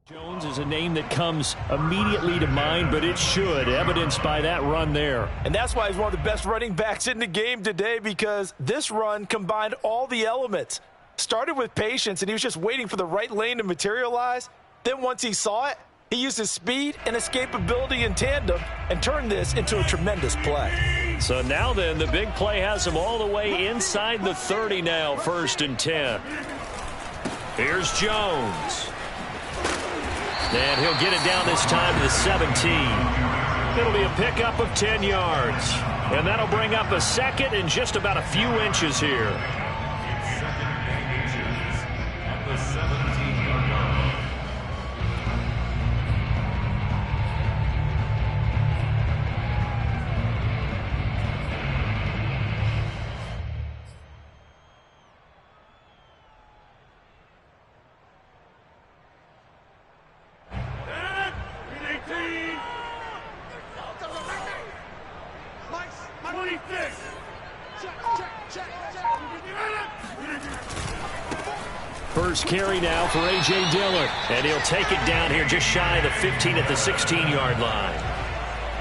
Jones is a name that comes immediately to mind, but it should, evidenced by that run there. And that's why he's one of the best running backs in the game today, because this run combined all the elements. Started with patience, and he was just waiting for the right lane to materialize. Then once he saw it, he used his speed and escapability in tandem and turned this into a tremendous play. So now then, the big play has him all the way inside the 30 now, 1st and 10. Here's Jones. And he'll get it down this time to the 17. It'll be a pickup of 10 yards. And that'll bring up a second and just about a few inches here. First carry now for A.J. Dillon. And he'll take it down here just shy of the 15 at the 16-yard line.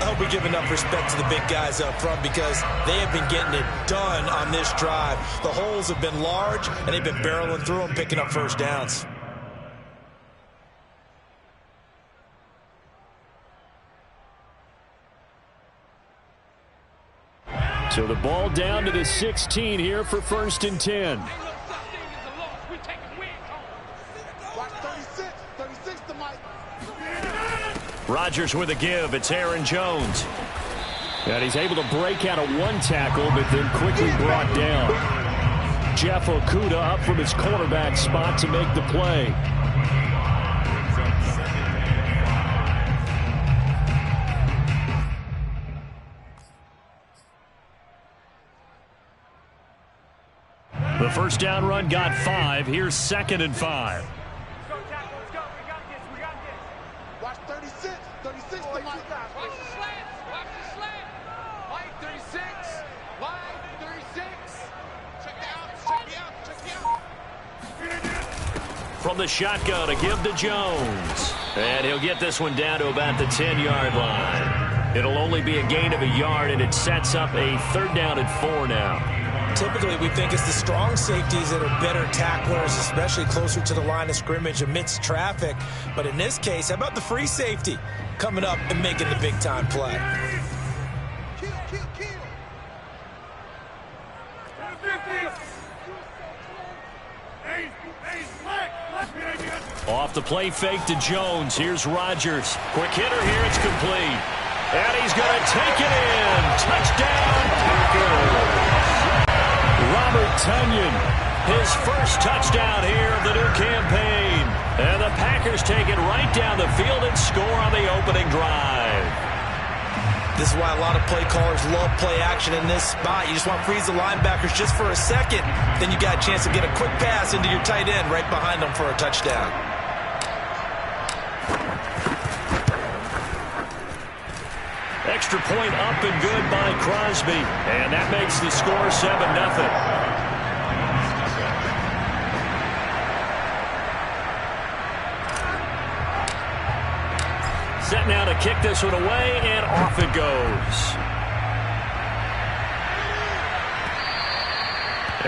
I hope we give enough respect to the big guys up front, because they have been getting it done on this drive. The holes have been large, and they've been barreling through them, picking up first downs. So the ball down to the 16 here for 1st and 10. Rodgers with a give. It's Aaron Jones. And he's able to break out of one tackle, but then quickly brought down. Jeff Okudah up from his cornerback spot to make the play. The first down run got 5. Here's 2nd and 5. Watch 36 to Mike. Watch the slant. Watch the slant. Mike 36. Wide 36. Check me out. From the shotgun, a give to Jones. And he'll get this one down to about the 10-yard line. It'll only be a gain of a yard, and it sets up a 3rd down and 4 now. Typically, we think it's the strong safeties that are better tacklers, especially closer to the line of scrimmage amidst traffic. But in this case, how about the free safety coming up and making the big-time play? Off the play fake to Jones. Here's Rodgers. Quick hitter here. It's complete. And he's going to take it in. Touchdown, Packers. Robert Tonyan, his first touchdown here of the new campaign. And the Packers take it right down the field and score on the opening drive. This is why a lot of play callers love play action in this spot. You just want to freeze the linebackers just for a second. Then you got a chance to get a quick pass into your tight end right behind them for a touchdown. Extra point up and good by Crosby. And that makes the score 7-0. Set now to kick this one away, and off it goes.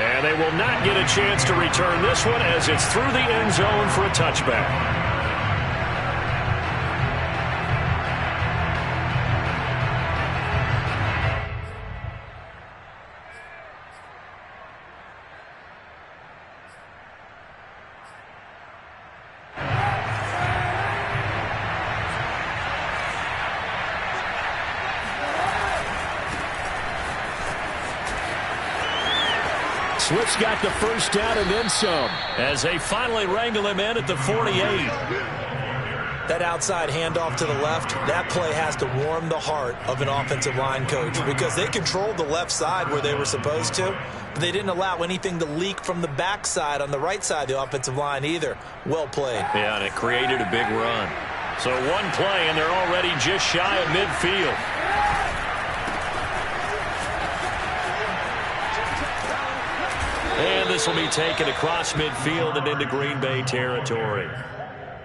And they will not get a chance to return this one, as it's through the end zone for a touchback. Swift's got the first down and then some, as they finally wrangle him in at the 48. That outside handoff to the left, that play has to warm the heart of an offensive line coach, because they controlled the left side where they were supposed to, but they didn't allow anything to leak from the backside on the right side of the offensive line either. Well played. Yeah, and it created a big run. So one play, and they're already just shy of midfield. And this will be taken across midfield and into Green Bay territory.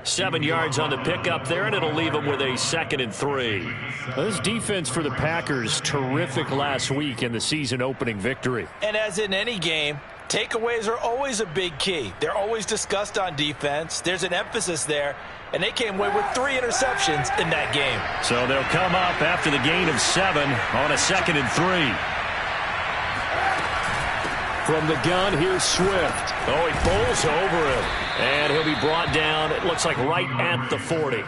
7 yards on the pickup there, and it'll leave them with a 2nd and 3. Well, this defense for the Packers, terrific last week in the season-opening victory. And as in any game, takeaways are always a big key. They're always discussed on defense. There's an emphasis there, and they came away with 3 interceptions in that game. So they'll come up after the gain of 7 on a 2nd and 3. From the gun, here's Swift. Oh, he bowls over him. And he'll be brought down, it looks like, right at the 40.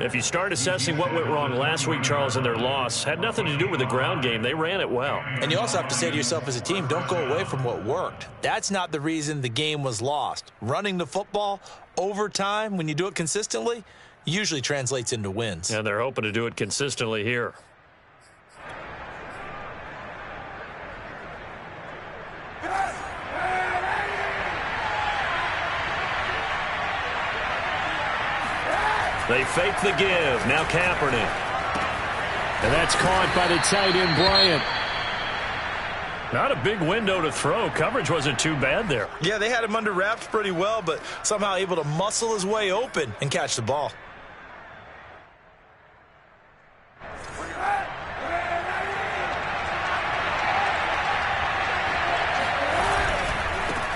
If you start assessing what went wrong last week, Charles, in their loss, had nothing to do with the ground game. They ran it well. And you also have to say to yourself as a team, don't go away from what worked. That's not the reason the game was lost. Running the football over time, when you do it consistently, usually translates into wins. And they're hoping to do it consistently here. They fake the give. Now Kaepernick. And that's caught by the tight end, Bryant. Not a big window to throw. Coverage wasn't too bad there. Yeah, they had him under wraps pretty well, but somehow able to muscle his way open and catch the ball.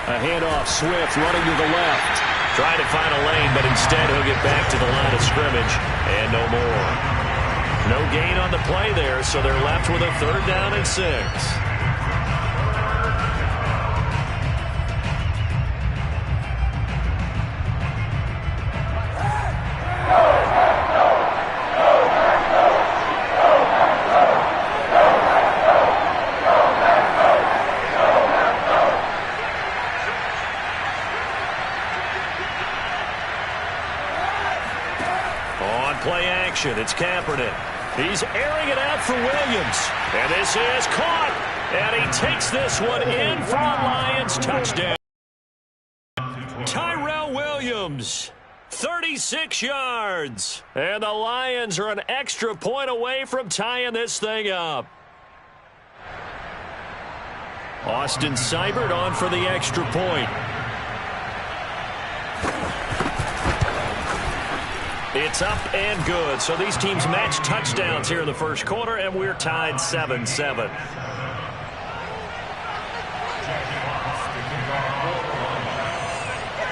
A handoff, Swift running to the left. Trying to find a lane, but instead he'll get back to the line of scrimmage, and no more. No gain on the play there, so they're left with a 3rd down and 6. Play action. It's Kaepernick. He's airing it out for Williams. And this is caught. And he takes this one in for a Lions touchdown. Tyrell Williams, 36 yards. And the Lions are an extra point away from tying this thing up. Austin Seibert on for the extra point. It's up and good. So these teams match touchdowns here in the first quarter, and we're tied 7-7.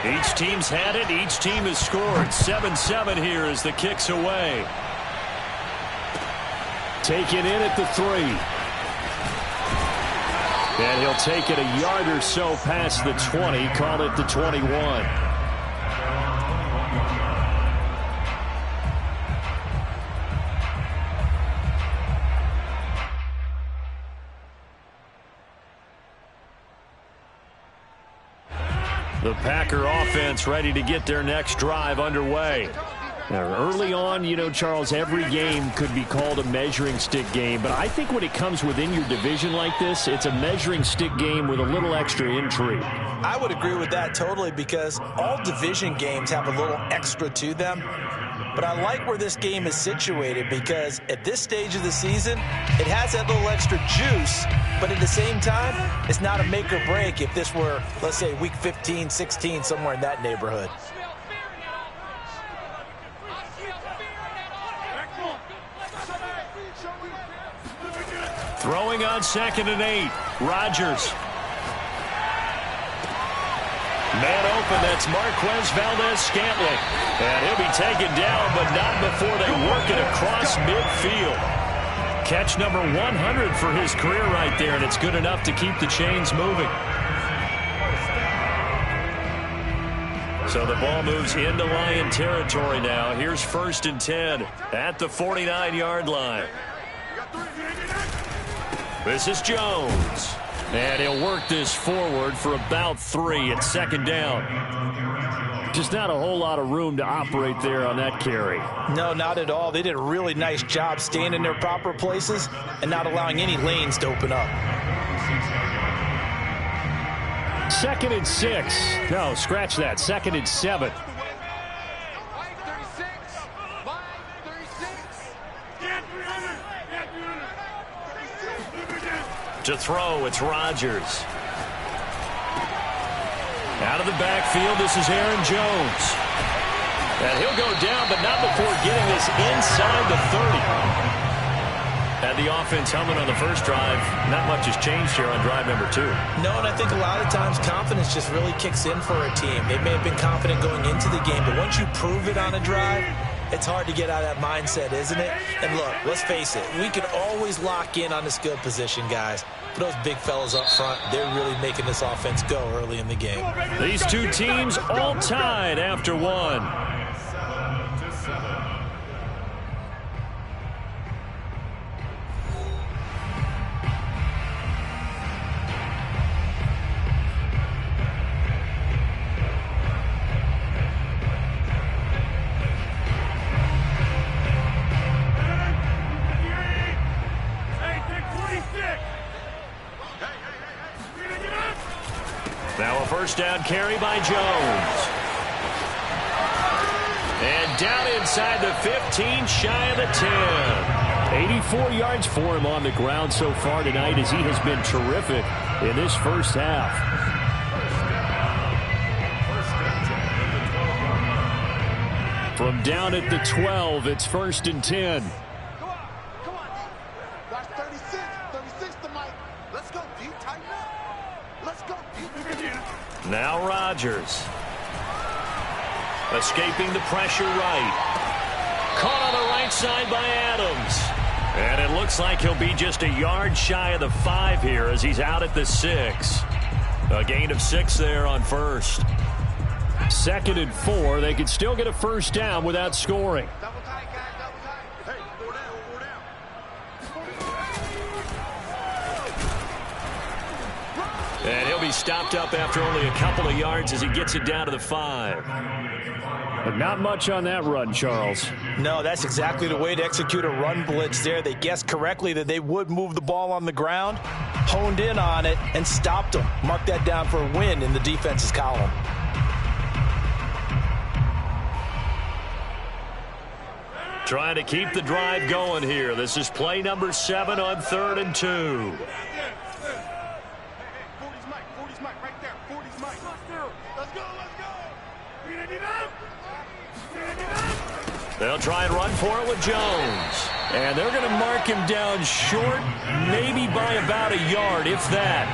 Each team's had it. Each team has scored. 7-7 here as the kick's away. Taken in at the 3. And he'll take it a yard or so past the 20. Call it the 21. The Packer offense ready to get their next drive underway. Now, early on, you know, Charles, every game could be called a measuring stick game. But I think when it comes within your division like this, it's a measuring stick game with a little extra intrigue. I would agree with that totally because all division games have a little extra to them. But I like where this game is situated because at this stage of the season, it has that little extra juice. But at the same time, it's not a make or break if this were, let's say, week 15, 16, somewhere in that neighborhood. Throwing on 2nd and 8. Rodgers. Man open, that's Marquez Valdes-Scantling. And he'll be taken down, but not before they work it across midfield. Catch number 100 for his career right there, and it's good enough to keep the chains moving. So the ball moves into Lion territory now. Here's 1st and 10 at the 49-yard line. This is Jones. And he'll work this forward for about 3 at 2nd down. Just not a whole lot of room to operate there on that carry. No, not at all. They did a really nice job staying in their proper places and not allowing any lanes to open up. 2nd and 6. No, scratch that. 2nd and 7. To throw, it's Rodgers. Out of the backfield, this is Aaron Jones. And he'll go down, but not before getting this inside the 30. Had the offense humming on the first drive. Not much has changed here on drive number 2. No, and I think a lot of times confidence just really kicks in for a team. They may have been confident going into the game, but once you prove it on a drive, it's hard to get out of that mindset, isn't it? And look, let's face it, we can always lock in on the skill position, guys. But those big fellas up front, they're really making this offense go early in the game. These two teams all tied after one. Now a first down carry by Jones. And down inside the 15, shy of the 10. 84 yards for him on the ground so far tonight as he has been terrific in this first half. From down at the 12, it's 1st and 10. Come on. Watch 36 to Mike. Let's go deep, tighten up. Let's go deep. Now Rodgers. Escaping the pressure right. Caught on the right side by Adams. And it looks like he'll be just a yard shy of the 5 here as he's out at the 6. A gain of 6 there on first. 2nd and 4. They could still get a first down without scoring. Double tight, guys, double tight. Hey, 4 down, 4 down. And he'll be stopped up after only a couple of yards as he gets it down to the 5. But not much on that run, Charles. No, that's exactly the way to execute a run blitz there. They guessed correctly that they would move the ball on the ground, honed in on it, and stopped them. Mark that down for a win in the defense's column. Trying to keep the drive going here. This is play number 7 on 3rd and 2. 40's Mike, right there. 40's Mike. Let's go. They'll try and run for it with Jones. And they're going to mark him down short, maybe by about a yard, if that.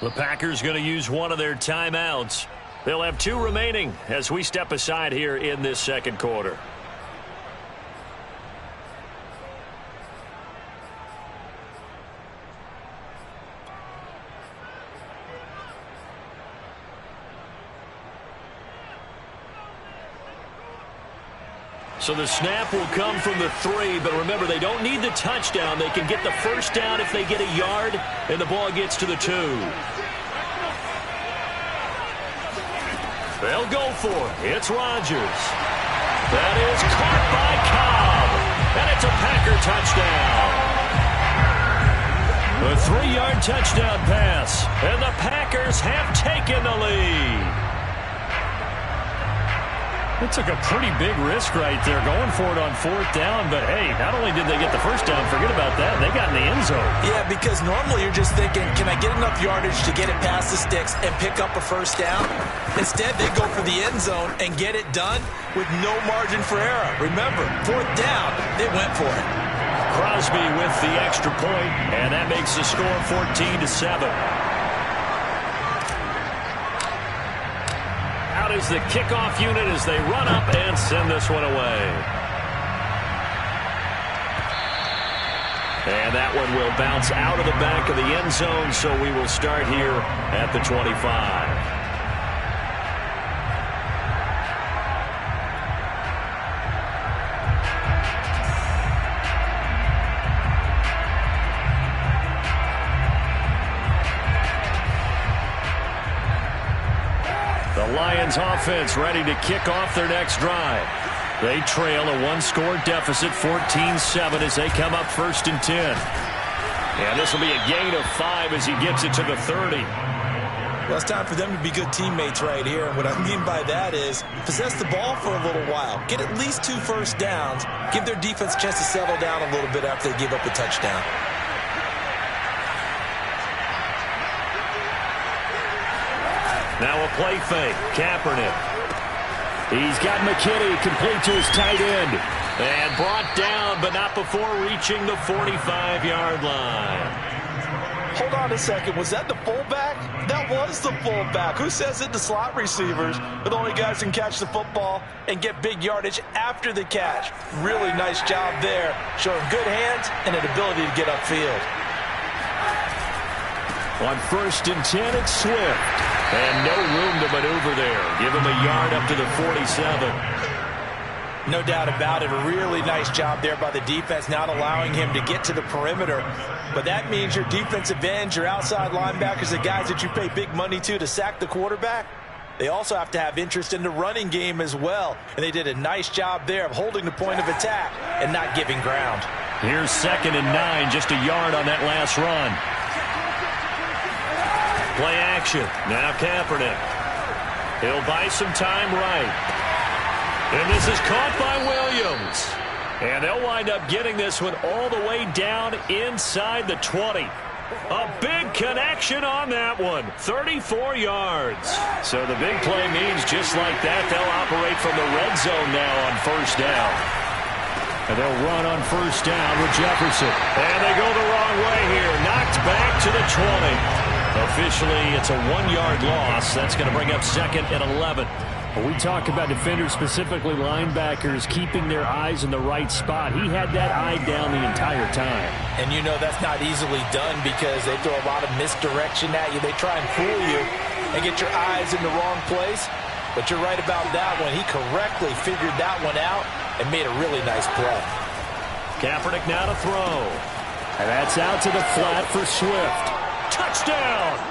The Packers going to use one of their timeouts. They'll have 2 remaining as we step aside here in this second quarter. So the snap will come from the 3, but remember, they don't need the touchdown. They can get the first down if they get a yard, and the ball gets to the 2. They'll go for it. It's Rodgers. That is caught by Cobb, and it's a Packer touchdown. A 3-yard touchdown pass, and the Packers have taken the lead. It took a pretty big risk right there going for it on 4th down, but hey, not only did they get the first down, forget about that, they got in the end zone. Yeah, because normally you're just thinking, can I get enough yardage to get it past the sticks and pick up a first down? Instead, they go for the end zone and get it done with no margin for error. Remember, 4th down, they went for it. Crosby with the extra point, and that makes the score 14-7. Out is the kickoff unit as they run up and send this one away. And that one will bounce out of the back of the end zone, so we will start here at the 25. The Lions offense ready to kick off their next drive. They trail a 1-score deficit, 14-7, as they come up 1st and 10. And this will be a gain of 5 as he gets it to the 30. Well, it's time for them to be good teammates right here. And what I mean by that is possess the ball for a little while. Get at least 2 first downs. Give their defense a chance to settle down a little bit after they give up a touchdown. Now a play fake. Kaepernick. He's got McKinney complete to his tight end. And brought down, but not before reaching the 45-yard line. Hold on a second. Was that the fullback? That was the fullback. Who says it? The slot receivers are the only guys who can catch the football and get big yardage after the catch. Really nice job there, showing good hands and an ability to get upfield. On 1st and 10, it's Swift. And no room to maneuver there. Give him a yard up to the 47. No doubt about it. A really nice job there by the defense, not allowing him to get to the perimeter. But that means your defensive ends, your outside linebackers, the guys that you pay big money to sack the quarterback, they also have to have interest in the running game as well. And they did a nice job there of holding the point of attack and not giving ground. Here's 2nd and 9, just a yard on that last run. Play action. Now Kaepernick. He'll buy some time right. And this is caught by Williams. And they'll wind up getting this one all the way down inside the 20. A big connection on that one. 34 yards. So the big play means just like that, they'll operate from the red zone now on 1st down. And they'll run on 1st down with Jefferson. And they go the wrong way here. Knocked back to the 20. Officially, it's a 1-yard loss. That's going to bring up 2nd and 11. When we talk about defenders, specifically linebackers, keeping their eyes in the right spot, he had that eye down the entire time. And you know that's not easily done because they throw a lot of misdirection at you. They try and fool you and get your eyes in the wrong place. But you're right about that one. He correctly figured that one out and made a really nice play. Kaepernick now to throw. And that's out to the flat for Swift. Touchdown!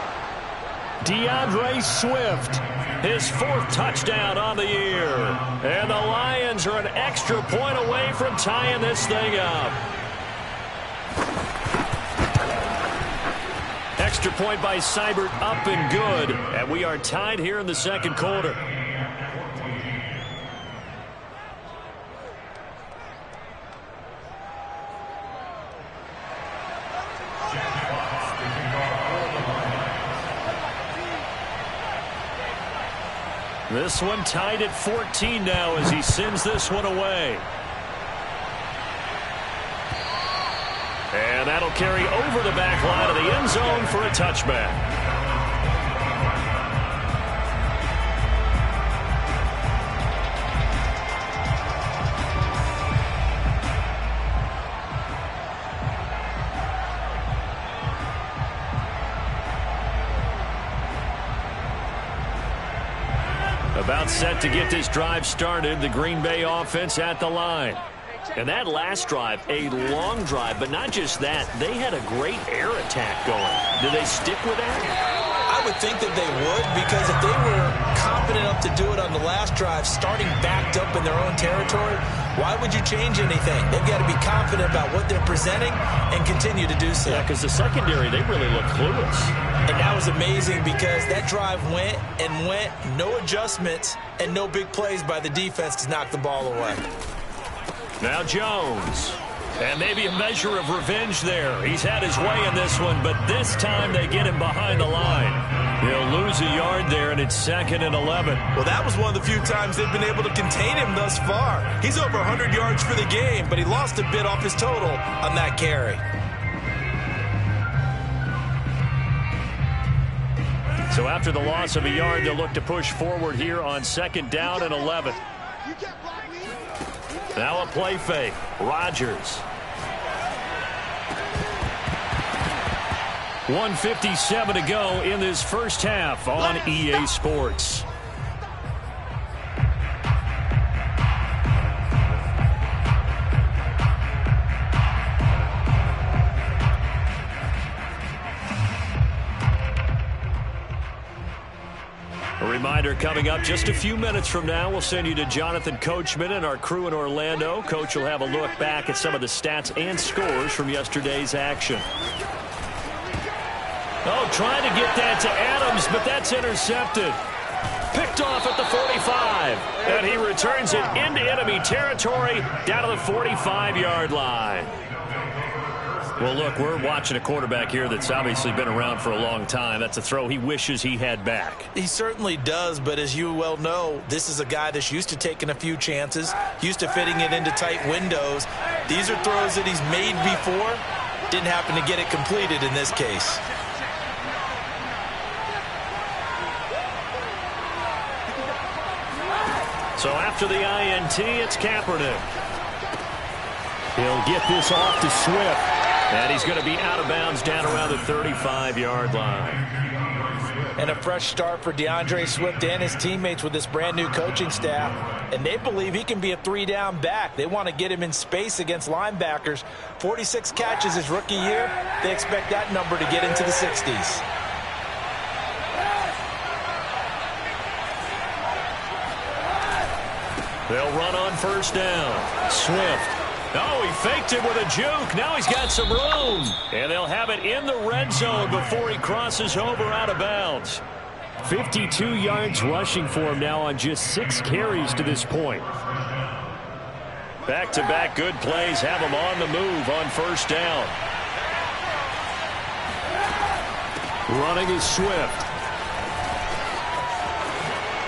DeAndre Swift, his 4th touchdown on the year. And the Lions are an extra point away from tying this thing up. Extra point by Seibert, up and good. And we are tied here in the 2nd quarter. This one tied at 14 now as he sends this one away. And that'll carry over the back line of the end zone for a touchback. About set to get this drive started, the Green Bay offense at the line. And that last drive, a long drive, but not just that. They had a great air attack going. Do they stick with that? I would think that they would, because if they were confident enough to do it on the last drive, starting backed up in their own territory, why would you change anything? They've got to be confident about what they're presenting and continue to do so. Yeah, because the secondary, they really look clueless. And that was amazing because that drive went and went, no adjustments, and no big plays by the defense to knock the ball away. Now Jones. And maybe a measure of revenge there. He's had his way in this one, but this time they get him behind the line. He'll lose a yard there, and it's 2nd and 11. Well, that was one of the few times they've been able to contain him thus far. He's over 100 yards for the game, but he lost a bit off his total on that carry. So after the loss of a yard, they'll look to push forward here on 2nd down and 11. Now a play fake. Rodgers. 1:57 to go in this first half on EA Sports. A reminder coming up just a few minutes from now, we'll send you to Jonathan Coachman and our crew in Orlando. Coach will have a look back at some of the stats and scores from yesterday's action. Oh, trying to get that to Adams, but that's intercepted. Picked off at the 45. And he returns it into enemy territory down to the 45-yard line. Well, look, we're watching a quarterback here that's obviously been around for a long time. That's a throw he wishes he had back. He certainly does, but as you well know, this is a guy that's used to taking a few chances, used to fitting it into tight windows. These are throws that he's made before. Didn't happen to get it completed in this case. So after the INT, it's Kaepernick. He'll get this off to Swift. And he's going to be out of bounds down around the 35-yard line. And a fresh start for DeAndre Swift and his teammates with this brand-new coaching staff. And they believe he can be a three-down back. They want to get him in space against linebackers. 46 catches his rookie year. They expect that number to get into the 60s. They'll run on first down. Swift. Oh, he faked it with a juke. Now he's got some room. And they'll have it in the red zone before he crosses over out of bounds. 52 yards rushing for him now on just 6 carries to this point. Back-to-back good plays have him on the move on first down. Running is Swift.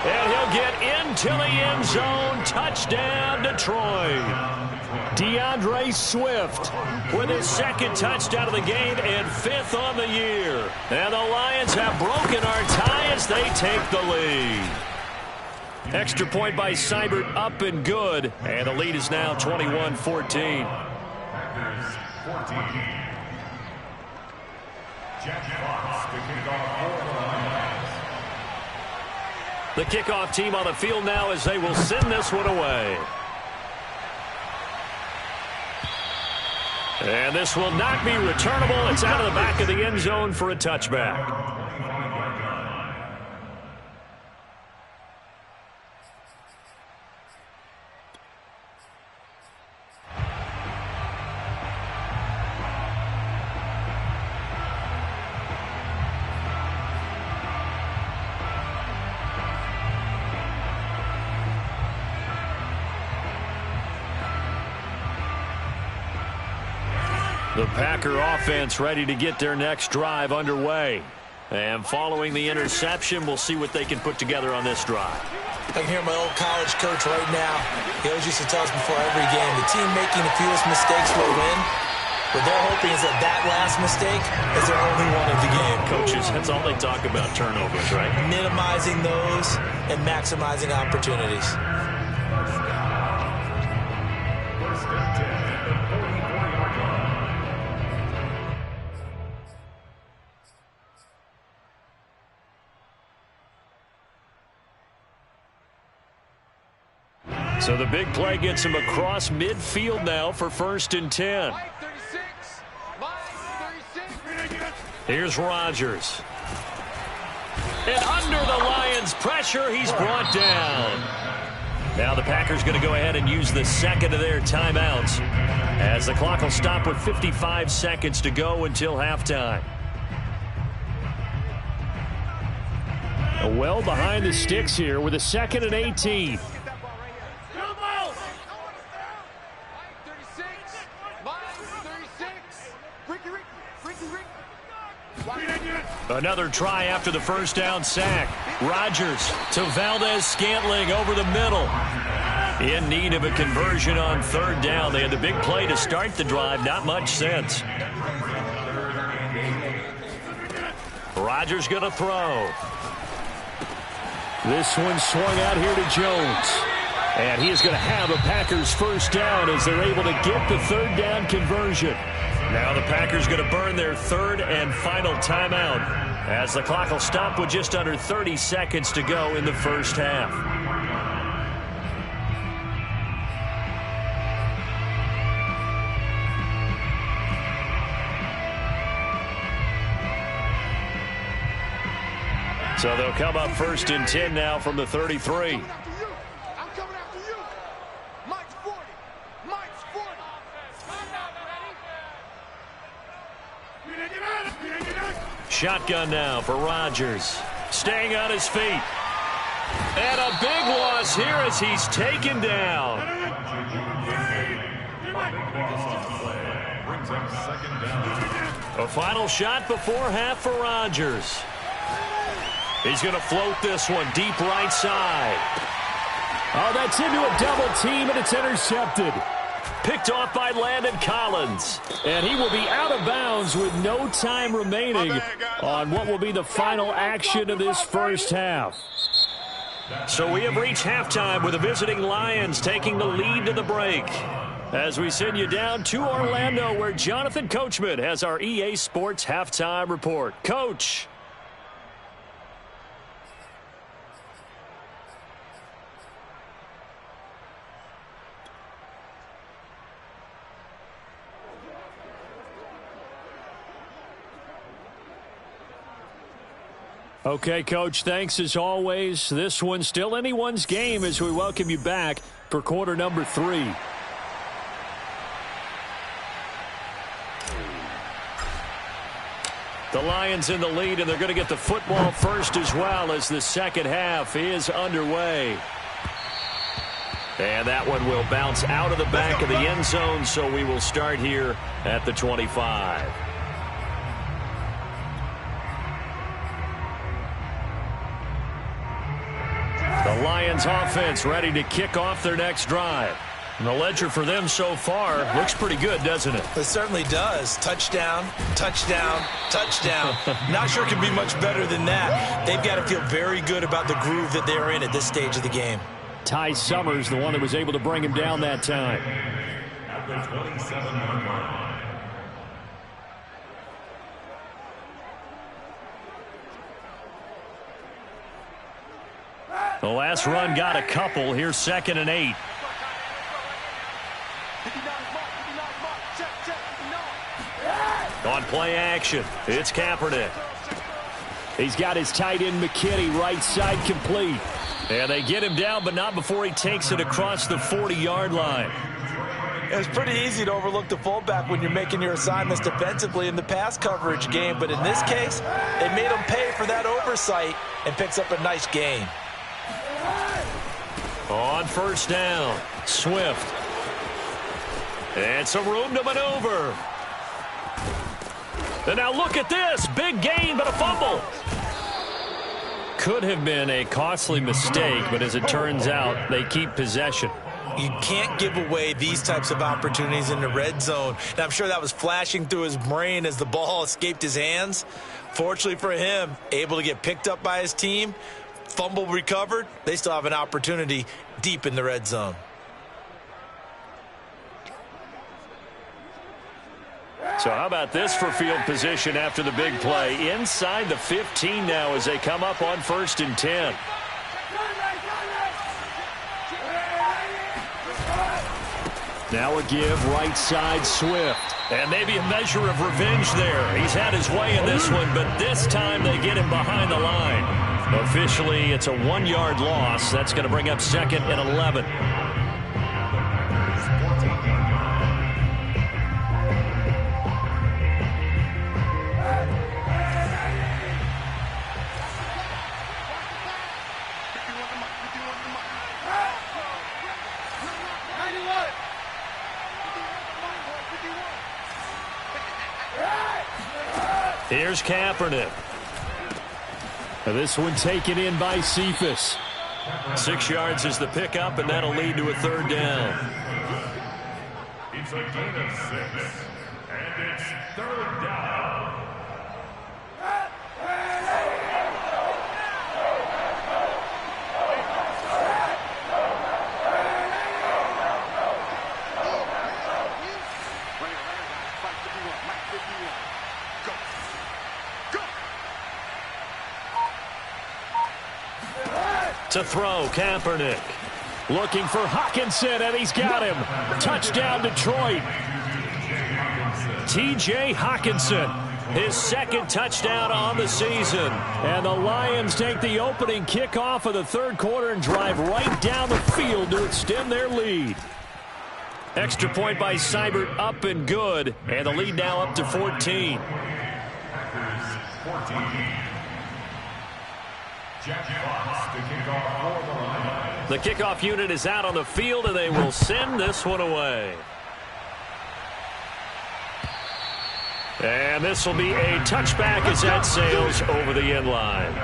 And he'll get into the end zone. Touchdown, Detroit. DeAndre Swift with his second touchdown of the game and 5th on the year. And the Lions have broken our tie as they take the lead. Extra point by Seibert, up and good. And the lead is now 21-14. The kickoff team on the field now as they will send this one away. And this will not be returnable. It's out of the back of the end zone for a touchback. The Packer offense ready to get their next drive underway. And following the interception, we'll see what they can put together on this drive. I can hear my old college coach right now. He always used to tell us before every game, the team making the fewest mistakes will win. What they're hoping is that that last mistake is their only one of the game. Coaches, that's all they talk about, turnovers, right? Minimizing those and maximizing opportunities. So the big play gets him across midfield now for 1st and 10. Here's Rodgers. And under the Lions' pressure, he's brought down. Now the Packers going to go ahead and use the second of their timeouts as the clock will stop with 55 seconds to go until halftime. Well behind the sticks here with a 2nd and 18. Another try after the first down sack. Rodgers to Valdez-Scantling over the middle. In need of a conversion on 3rd down. They had the big play to start the drive. Not much sense. Rodgers going to throw. This one swung out here to Jones. And he is going to have a Packers first down as they're able to get the 3rd down conversion. Now the Packers going to burn their 3rd and final timeout as the clock will stop with just under 30 seconds to go in the first half. So they'll come up 1st and 10 now from the 33. Shotgun now for Rodgers. Staying on his feet. And a big loss here as he's taken down. A final shot before half for Rodgers. He's going to float this one deep right side. Oh, that's into a double team, and it's intercepted. Picked off by Landon Collins. And he will be out of bounds with no time remaining on what will be the final action of this first half. So we have reached halftime with the visiting Lions taking the lead to the break. As we send you down to Orlando, where Jonathan Coachman has our EA Sports halftime report. Coach. Okay, Coach, thanks as always. This one's still anyone's game as we welcome you back for quarter number 3. The Lions in the lead, and they're going to get the football first as well as the second half is underway. And that one will bounce out of the back of the end zone, so we will start here at the 25. The Lions offense ready to kick off their next drive. And the ledger for them so far looks pretty good, doesn't it? It certainly does. Touchdown, touchdown, touchdown. Not sure it can be much better than that. They've got to feel very good about the groove that they're in at this stage of the game. Ty Summers, the one that was able to bring him down that time. At the 27-yard line. The last run got a couple. Here's 2nd and 8. On play action, it's Kaepernick. He's got his tight end McKinney right side complete. And they get him down, but not before he takes it across the 40-yard line. It's pretty easy to overlook the fullback when you're making your assignments defensively in the pass coverage game. But in this case, they made him pay for that oversight and picks up a nice gain. On first down, Swift. And some room to maneuver. And now look at this. Big gain, but a fumble. Could have been a costly mistake, but as it turns out, they keep possession. You can't give away these types of opportunities in the red zone. Now, I'm sure that was flashing through his brain as the ball escaped his hands. Fortunately for him, able to get picked up by his team, fumble recovered. They still have an opportunity deep in the red zone. So how about this for field position after the big play? Inside the 15 now as they come up on 1st and 10. Now a give right side Swift. And maybe a measure of revenge there. He's had his way in this one, but this time they get him behind the line. Officially, it's a 1-yard loss. That's going to bring up 2nd and 11. Here's Kaepernick. This one taken in by Cephas. 6 yards is the pickup, and that'll lead to a 3rd down. It's a gain of 6, and it's 3rd down. To throw, Kaepernick. Looking for Hockenson, and he's got him. Touchdown, Detroit. T.J. Hockenson, his 2nd touchdown on the season. And the Lions take the opening kickoff of the 3rd quarter and drive right down the field to extend their lead. Extra point by Seibert, up and good. And the lead now up to 14. 14. Jack Fox, the kickoff for the Lions. The kickoff unit is out on the field, and they will send this one away. And this will be a touchback as that sails over the end line.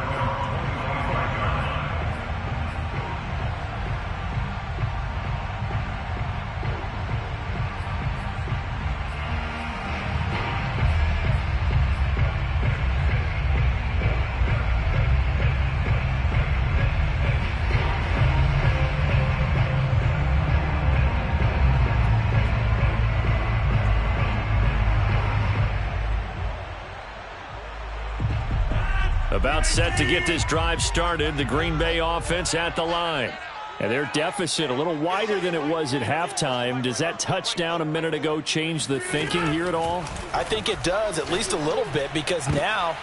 About set to get this drive started, the Green Bay offense at the line. And their deficit a little wider than it was at halftime. Does that touchdown a minute ago change the thinking here at all? I think it does, at least a little bit, because now...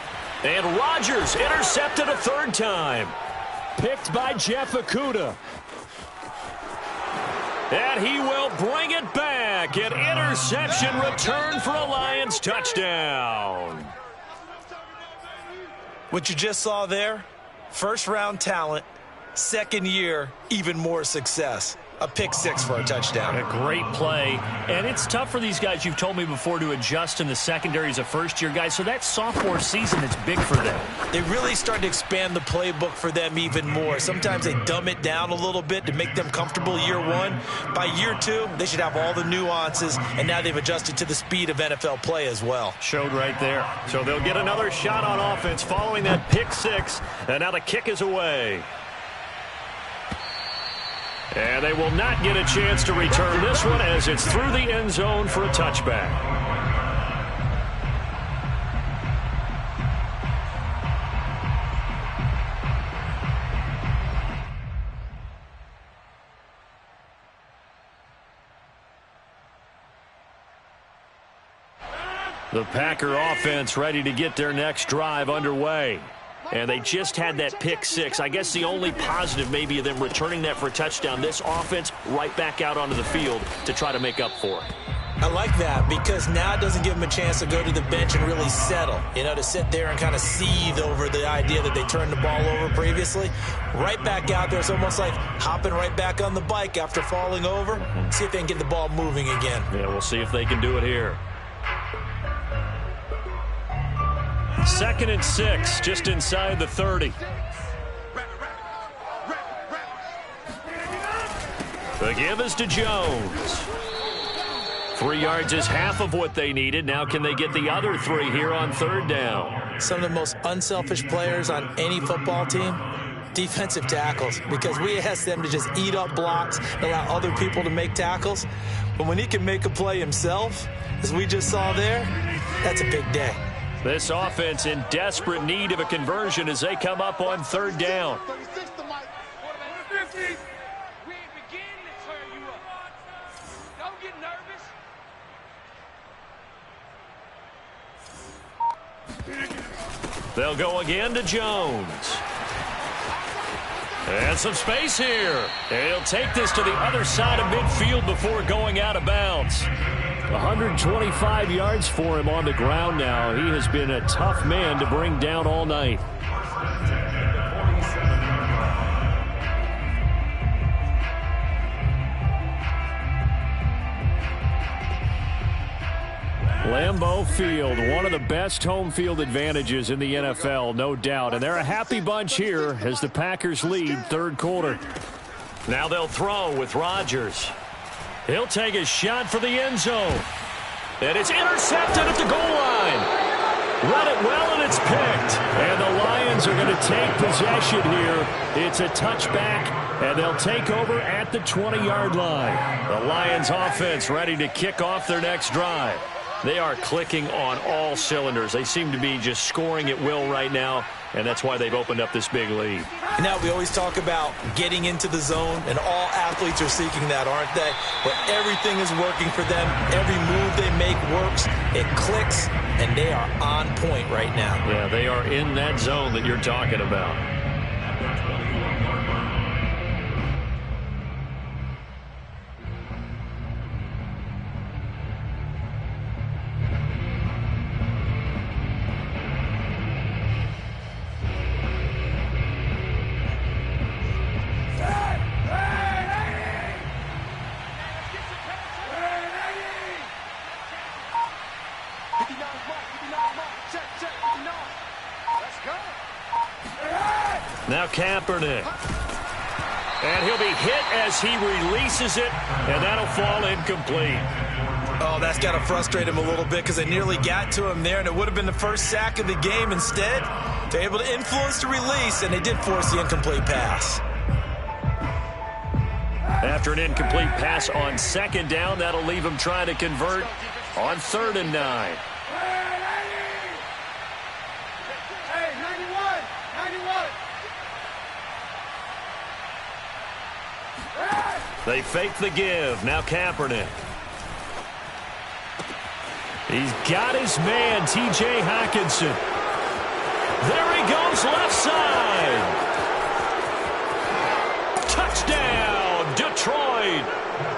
And Rodgers intercepted a third time. Picked by Jeff Okudah. And he will bring it back. An interception return for a Lions touchdown. What you just saw there, first-round talent, second year, even more success. A pick six for a touchdown. A great play. And it's tough for these guys, you've told me before, to adjust in the secondary as a first-year guy. So that sophomore season is big for them. They really started to expand the playbook for them even more. Sometimes they dumb it down a little bit to make them comfortable year one. By year two, they should have all the nuances, and now they've adjusted to the speed of NFL play as well. Showed right there. So they'll get another shot on offense following that pick six. And now the kick is away. And they will not get a chance to return this one as it's through the end zone for a touchback. The Packer offense ready to get their next drive underway. And they just had that pick six. I guess the only positive maybe of them returning that for a touchdown. This offense right back out onto the field to try to make up for it. I like that because now it doesn't give them a chance to go to the bench and really settle. You know, to sit there and kind of seethe over the idea that they turned the ball over previously. Right back out there. It's almost like hopping right back on the bike after falling over. See if they can get the ball moving again. Yeah, we'll see if they can do it here. 2nd and 6, just inside the 30. The give is to Jones. 3 yards is half of what they needed. Now can they get the other 3 here on 3rd down? Some of the most unselfish players on any football team, defensive tackles, because we ask them to just eat up blocks and allow other people to make tackles. But when he can make a play himself, as we just saw there, that's a big day. This offense in desperate need of a conversion as they come up on 3rd down. They'll go again to Jones. And some space here. And he'll take this to the other side of midfield before going out of bounds. 125 yards for him on the ground now. He has been a tough man to bring down all night. Lambeau Field, one of the best home field advantages in the NFL, no doubt. And they're a happy bunch here as the Packers lead 3rd quarter. Now they'll throw with Rodgers. He'll take a shot for the end zone. And it's intercepted at the goal line. Read it well, and it's picked. And the Lions are going to take possession here. It's a touchback, and they'll take over at the 20-yard line. The Lions offense ready to kick off their next drive. They are clicking on all cylinders. They seem to be just scoring at will right now, and that's why they've opened up this big lead. Now, we always talk about getting into the zone, and all athletes are seeking that, aren't they? But everything is working for them. Every move they make works. It clicks, and they are on point right now. Yeah, they are in that zone that you're talking about. Kaepernick. And he'll be hit as he releases it, and that'll fall incomplete. Oh, that's got to frustrate him a little bit because they nearly got to him there, and it would have been the first sack of the game. Instead, they're able to influence the release, and they did force the incomplete pass. After an incomplete pass on second down, that'll leave him trying to convert on 3rd and 9. They fake the give. Now Kaepernick. He's got his man, T.J. Hockenson. There he goes, left side. Touchdown, Detroit.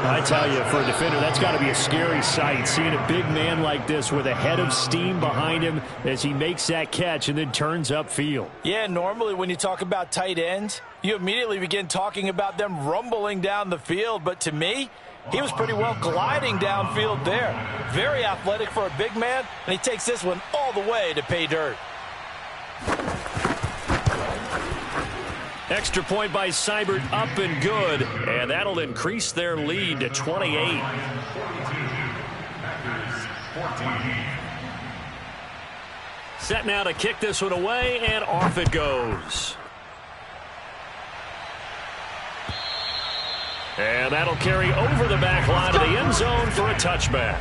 I tell you, for a defender, that's got to be a scary sight, seeing a big man like this with a head of steam behind him as he makes that catch and then turns upfield. Yeah, normally when you talk about tight ends, you immediately begin talking about them rumbling down the field. But to me, he was pretty well gliding downfield there. Very athletic for a big man, and he takes this one all the way to pay dirt. Extra point by Seibert, up and good, and that'll increase their lead to 28. Set now to kick this one away, and off it goes. And that'll carry over the back line of the end zone for a touchback.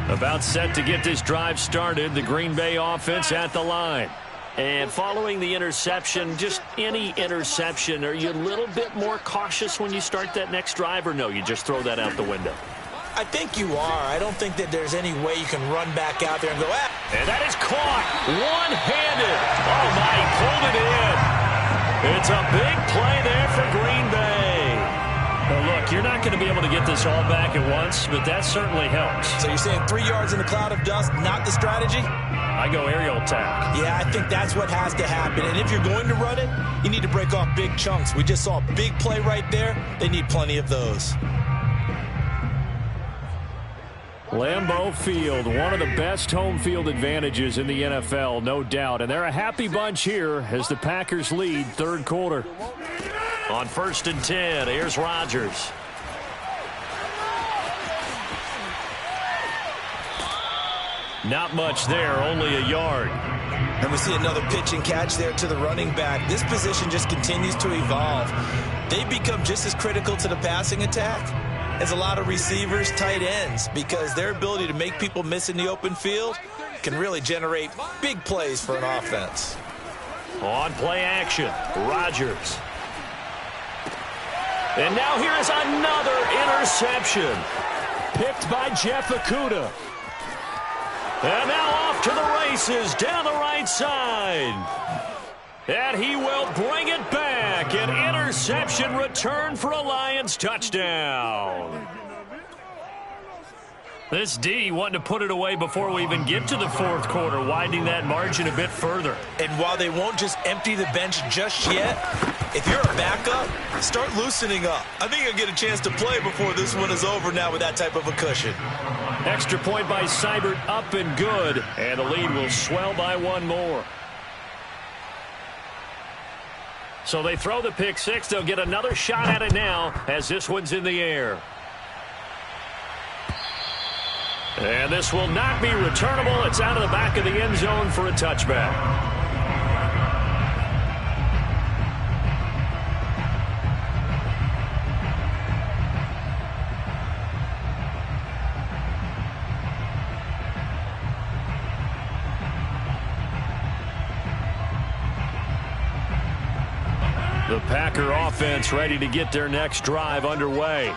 About set to get this drive started, the Green Bay offense at the line. And following the interception, just any interception, are you a little bit more cautious when you start that next drive, or no, you just throw that out the window? I think you are. I don't think that there's any way you can run back out there and go, ah. And that is caught one-handed. Oh, my, he pulled it in. It's a big play there for Green Bay. Well, look, you're not going to be able to get this all back at once, but that certainly helps. So you're saying 3 yards in a cloud of dust, not the strategy? I go aerial attack. Yeah, I think that's what has to happen. And if you're going to run it, you need to break off big chunks. We just saw a big play right there. They need plenty of those. Lambeau Field, one of the best home field advantages in the NFL, no doubt. And they're a happy bunch here as the Packers lead third quarter. On 1st and 10, here's Rodgers. Not much there, only a yard. And we see another pitch and catch there to the running back. This position just continues to evolve. They become just as critical to the passing attack as a lot of receivers, tight ends, because their ability to make people miss in the open field can really generate big plays for an offense. On play action, Rodgers. And now here is another interception. Picked by Jeff Okudah. And now off to the races down the right side. And he will bring it back. An interception return for a Lions touchdown. This D wanting to put it away before we even get to the fourth quarter, widening that margin a bit further. And while they won't just empty the bench just yet, if you're a backup, start loosening up. I think you'll get a chance to play before this one is over now with that type of a cushion. Extra point by Seibert, up and good. And the lead will swell by one more. So they throw the pick six. They'll get another shot at it now as this one's in the air. And this will not be returnable. It's out of the back of the end zone for a touchback. The Packer offense ready to get their next drive underway.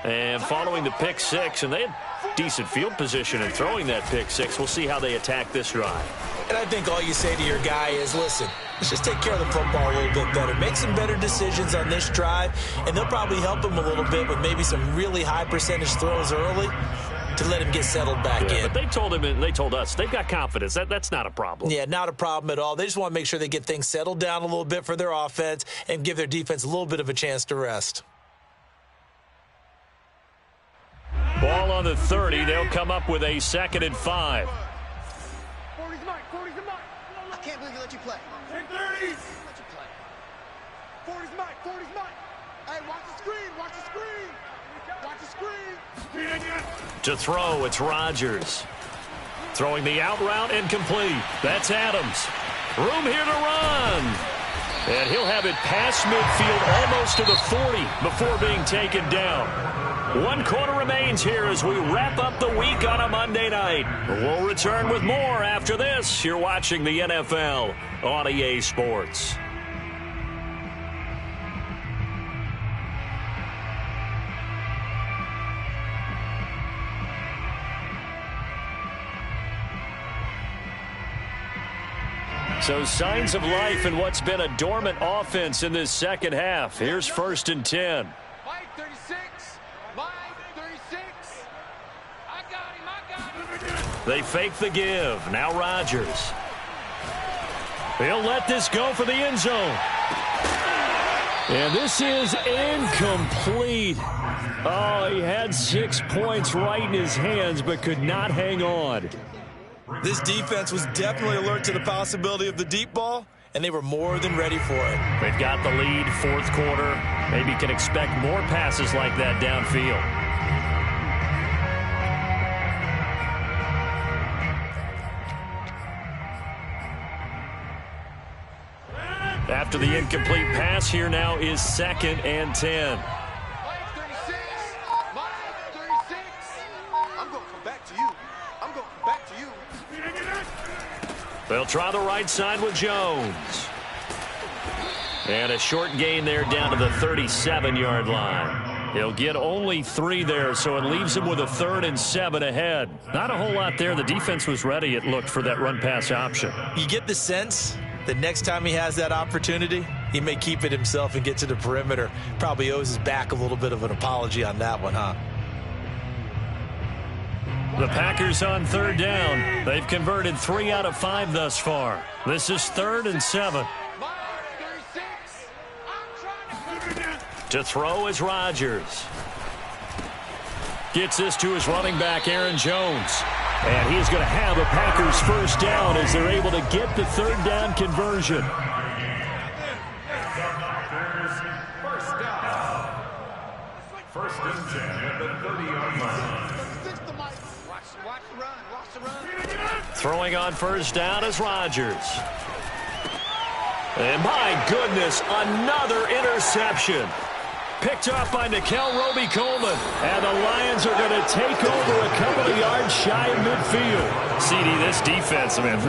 And following the pick six, and they had decent field position in throwing that pick six. We'll see how they attack this drive. And I think all you say to your guy is, listen, let's just take care of the football a little bit better. Make some better decisions on this drive, and they'll probably help him a little bit with maybe some really high percentage throws early to let him get settled back in. But they told him, and they told us, they've got confidence. That's not a problem. Yeah, not a problem at all. They just want to make sure they get things settled down a little bit for their offense and give their defense a little bit of a chance to rest. Ball on the 30. They'll come up with a 2nd and 5. 40's Mike. 40's the Mike. I can't believe you let you play. 30's. Let you play. 40's Mike. 40's Mike. Hey, watch the screen. Watch the screen. Watch the screen. To throw, it's Rodgers. Throwing the out route incomplete. That's Adams. Room here to run. And he'll have it past midfield almost to the 40 before being taken down. 1 quarter remains here as we wrap up the week on a Monday night. We'll return with more after this. You're watching the NFL on EA Sports. So signs of life in what's been a dormant offense in this second half. Here's 1st and 10. Mike 36. Mike 36. I got him. They fake the give. Now Rodgers. He'll let this go for the end zone. And this is incomplete. Oh, he had 6 points right in his hands but could not hang on. This defense was definitely alert to the possibility of the deep ball, and they were more than ready for it. They've got the lead, 4th quarter. Maybe can expect more passes like that downfield. After the incomplete pass, here now is 2nd and 10. Mike 36. Mike 36. I'm going to come back to you. I'm going to come back to you. They'll try the right side with Jones. And a short gain there down to the 37-yard line. He'll get only 3 there, so it leaves him with a 3rd and 7 ahead. Not a whole lot there. The defense was ready, it looked, for that run-pass option. You get the sense that next time he has that opportunity, he may keep it himself and get to the perimeter. Probably owes his back a little bit of an apology on that one, huh? The Packers on 3rd down. They've converted 3 out of 5 thus far. This is 3rd and 7. Mike 36. I'm trying to... To throw is Rodgers. Gets this to his running back, Aaron Jones. And he's going to have a Packers 1st down as they're able to get the 3rd down conversion. First and 10 at the 30-yard line. Watch the run. Watch the run. Throwing on 1st down is Rodgers. And my goodness, another interception. Picked off by Nickel Roby-Coleman. And the Lions are going to take over a couple of yards shy of midfield. CD, this defense, man,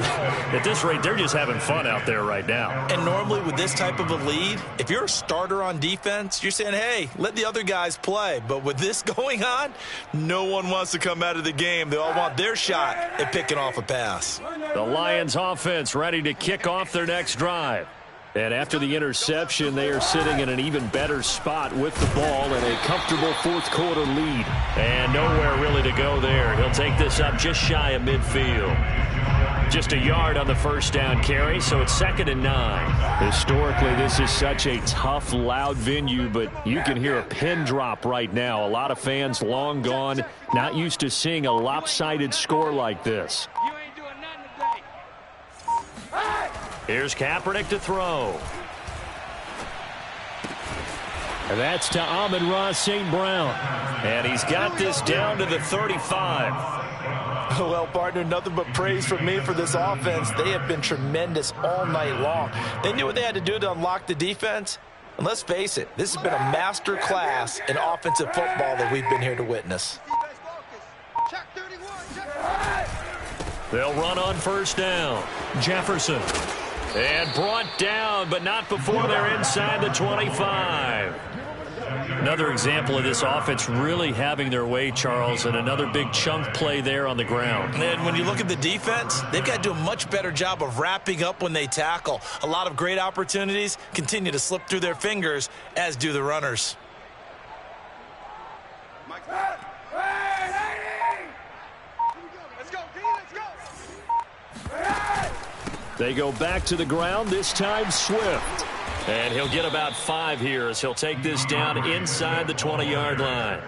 at this rate, they're just having fun out there right now. And normally with this type of a lead, if you're a starter on defense, you're saying, hey, let the other guys play. But with this going on, no one wants to come out of the game. They all want their shot at picking off a pass. The Lions offense ready to kick off their next drive. And after the interception, they are sitting in an even better spot with the ball and a comfortable 4th quarter lead. And nowhere really to go there. He'll take this up just shy of midfield. Just a yard on the 1st down carry, so it's 2nd and 9. Historically, this is such a tough, loud venue, but you can hear a pin drop right now. A lot of fans long gone, not used to seeing a lopsided score like this. You ain't doing nothing today. Here's Kaepernick to throw. And that's to Amon-Ra St. Brown. And he's got this down to the 35. Well, partner, nothing but praise from me for this offense. They have been tremendous all night long. They knew what they had to do to unlock the defense. And let's face it, this has been a master class in offensive football that we've been here to witness. They'll run on 1st down. Jefferson. And brought down, but not before they're inside the 25. Another example of this offense really having their way, Charles, and another big chunk play there on the ground. And when you look at the defense, they've got to do a much better job of wrapping up when they tackle. A lot of great opportunities continue to slip through their fingers, as do the runners. They go back to the ground, this time Swift. And he'll get about 5 here as he'll take this down inside the 20-yard line.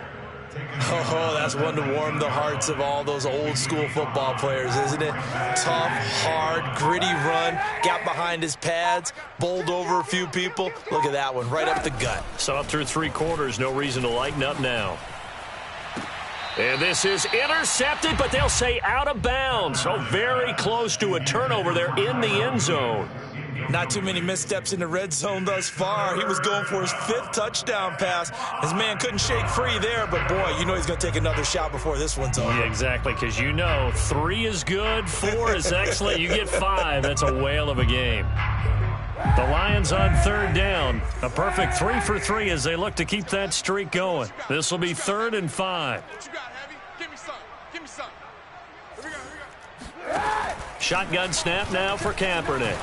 Oh, that's one to warm the hearts of all those old school football players, isn't it? Tough, hard, gritty run, got behind his pads, bowled over a few people. Look at that one, right up the gut. So up through 3 quarters, no reason to lighten up now. And this is intercepted, but they'll say out of bounds. So very close to a turnover there in the end zone. Not too many missteps in the red zone thus far. He was going for his 5th touchdown pass. His man couldn't shake free there, but boy, you know he's going to take another shot before this one's over. Yeah, exactly, because you know 3 is good, 4 is excellent. You get 5, that's a whale of a game. The Lions on 3rd down. A perfect 3 for 3 as they look to keep that streak going. This will be 3rd and 5. What you got, Heavy? Give me some. Give me some. Here we go. Shotgun snap now for Kaepernick.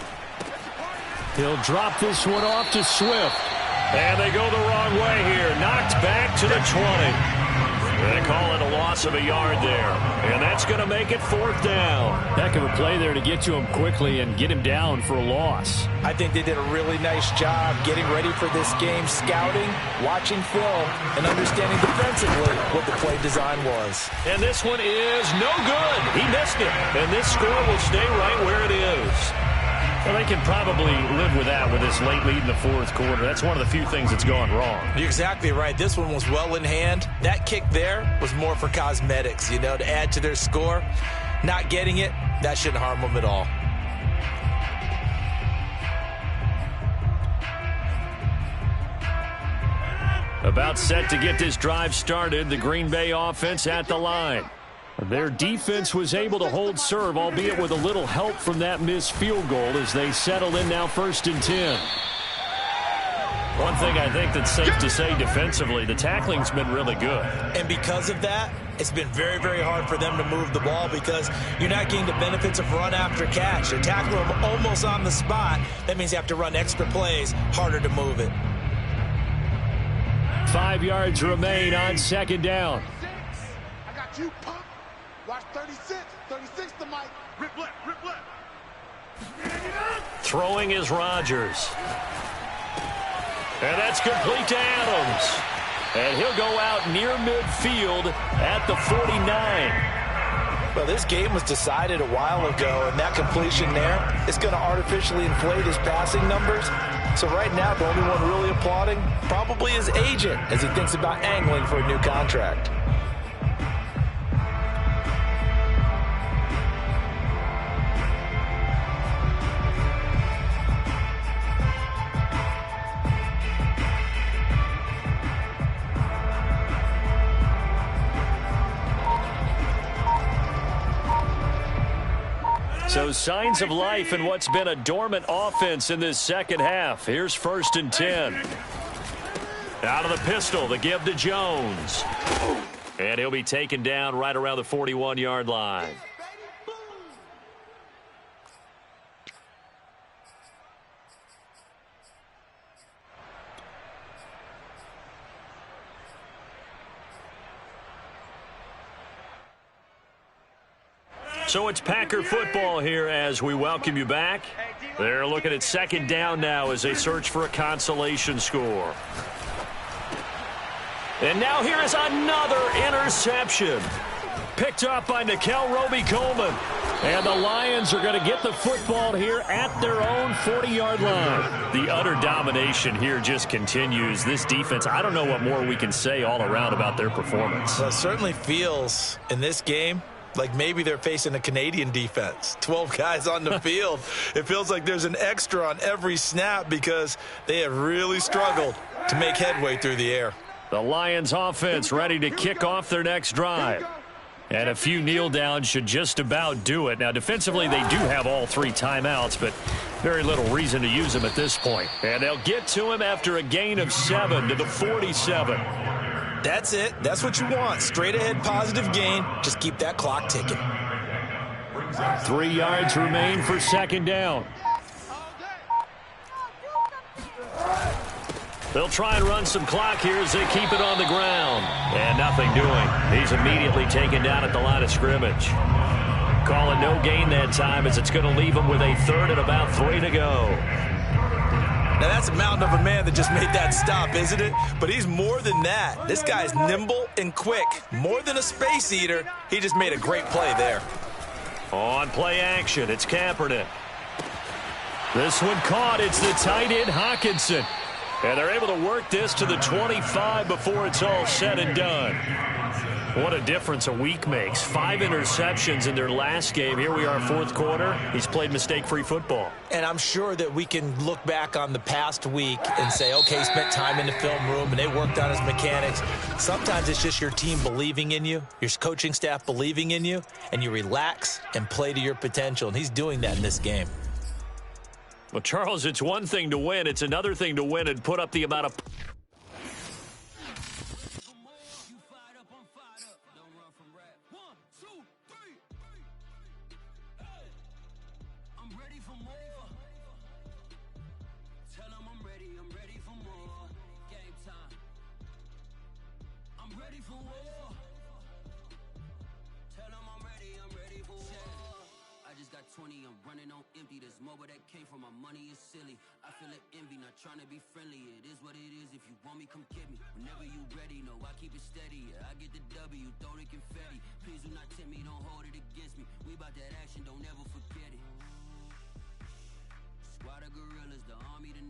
He'll drop this one off to Swift. And they go the wrong way here. Knocked back to the 20. They call it a loss of a yard there. And that's going to make it 4th down. Heck of a play there to get to him quickly and get him down for a loss. I think they did a really nice job getting ready for this game, scouting, watching film, and understanding defensively what the play design was. And this one is no good. He missed it. And this score will stay right where it is. Well, they can probably live with that with this late lead in the 4th quarter. That's one of the few things that's gone wrong. You're exactly right. This one was well in hand. That kick there was more for cosmetics, you know, to add to their score. Not getting it, that shouldn't harm them at all. About set to get this drive started, the Green Bay offense at the line. Their defense was able to hold serve, albeit with a little help from that missed field goal as they settle in now 1st and 10. One thing I think that's safe to say defensively, the tackling's been really good. And because of that, it's been very, very hard for them to move the ball because you're not getting the benefits of run after catch. They're tackling them almost on the spot. That means you have to run extra plays, harder to move it. 5 yards remain on 2nd down. I got you, punk. Watch 36. 36 to Mike. Rip left. Rip left. Throwing is Rodgers. And that's complete to Adams. And he'll go out near midfield at the 49. Well, this game was decided a while ago, and that completion there is going to artificially inflate his passing numbers. So right now, the only one really applauding probably his agent as he thinks about angling for a new contract. So signs of life in what's been a dormant offense in this 2nd half. Here's 1st and 10. Out of the pistol, the give to Jones. And he'll be taken down right around the 41-yard line. So it's Packer football here as we welcome you back. They're looking at 2nd down now as they search for a consolation score. And now here is another interception. Picked up by Nickell Robey-Coleman. And the Lions are going to get the football here at their own 40-yard line. The utter domination here just continues. This defense, I don't know what more we can say all around about their performance. Well, it certainly feels in this game like maybe they're facing a Canadian defense. 12 guys on the field. It feels like there's an extra on every snap because they have really struggled to make headway through the air. The Lions offense ready to kick off their next drive. And a few kneel downs should just about do it. Now, defensively, they do have all 3 timeouts, but very little reason to use them at this point. And they'll get to him after a gain of 7 to the 47. That's it. That's what you want. Straight ahead positive gain. Just keep that clock ticking. 3 yards remain for 2nd down. They'll try and run some clock here as they keep it on the ground. And nothing doing. He's immediately taken down at the line of scrimmage. call it no gain that time as it's going to leave him with a third and about 3 to go. Now, that's a mountain of a man that just made that stop, isn't it? But he's more than that. This guy's nimble and quick. More than a space eater, he just made a great play there. On play action, it's Kaepernick. This one caught. It's the tight end, Hockenson. And they're able to work this to the 25 before it's all said and done. What a difference a week makes. 5 interceptions in their last game. Here we are, fourth quarter. He's played mistake-free football. And I'm sure that we can look back on the past week and say, okay, he spent time in the film room and they worked on his mechanics. Sometimes it's just your team believing in you, your coaching staff believing in you, and you relax and play to your potential. And he's doing that in this game. Well, Charles, it's one thing to win. It's another thing to win and put up the amount of... Trying to be friendly, it is what it is. If you want me, come get me. Whenever you ready, no, I keep it steady. Yeah, I get the W, throw the confetti. Please do not tempt me, don't hold it against me. We about that action, don't ever forget it. Squad of gorillas, the army, the